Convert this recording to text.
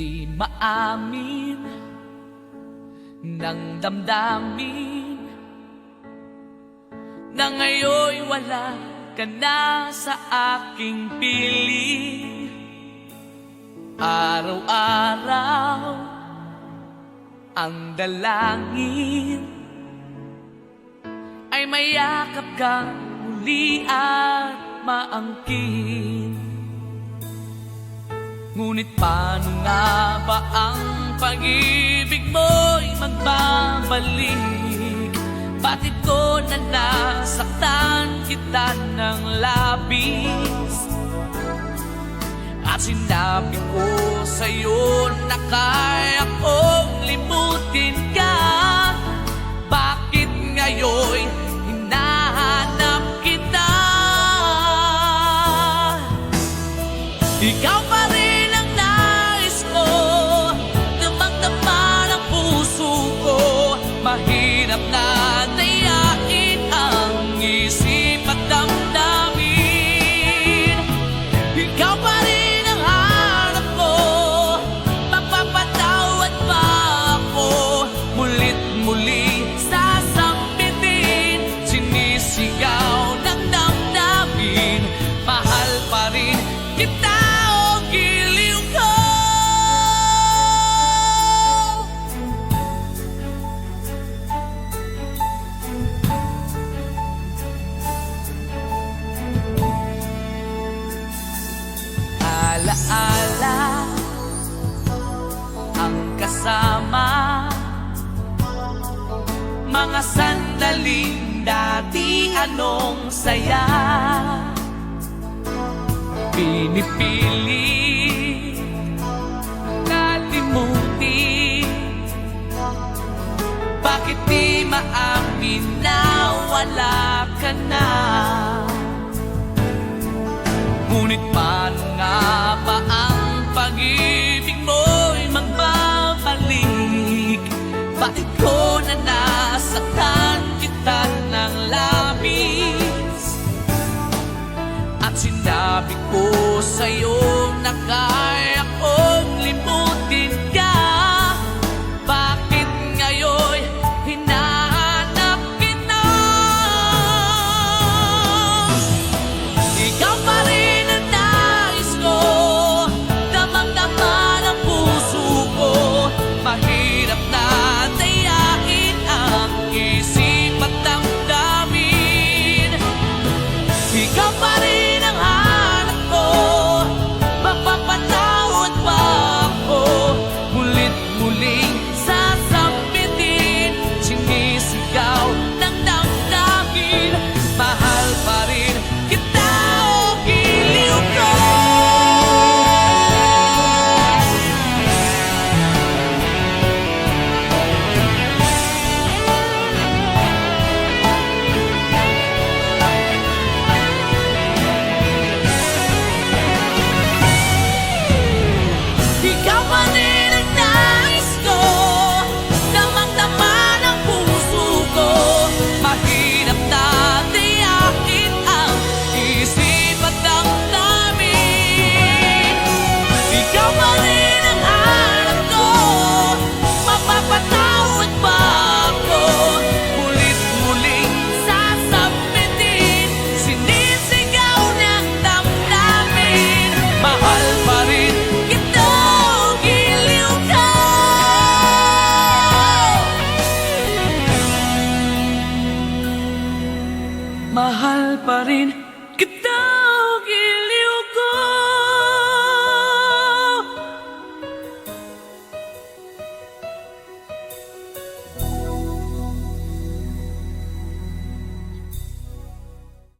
Di maamin ng damdamin na ngayon'y wala ka na sa aking piling. Araw-araw ang dalangin ay mayakap kang muli at maangkin. Ngunit paano nga ba ang pag-ibig mo'y magbabalik? Bakit ko na nasaktan kita ng labis? At sinabi ko sa'yo na kaya kong limutin ka. Bakit ngayon'y hinahanap kita? Ikaw pa rin ang nais ko, damang-dama ng puso ko. Mahirap na dayain ang isip at damdamin. Ikaw pa rin ang hanap ko, mapapatawad pa ako. Mulit-muli sasambitin, sinisigaw ng damdamin. Mahal pa rin kita o giliw ko. Alaala ang kasama, mga sandaling dati anong saya. Pinipilit kalimutin, bakit di maamin na wala ka na? Ngunit paano nga ba ang pag-ibig mo'y magbabalik? Bakit ko na nasaktan kita ng labis? At sinabi ko sa'yo na kaya kong limutin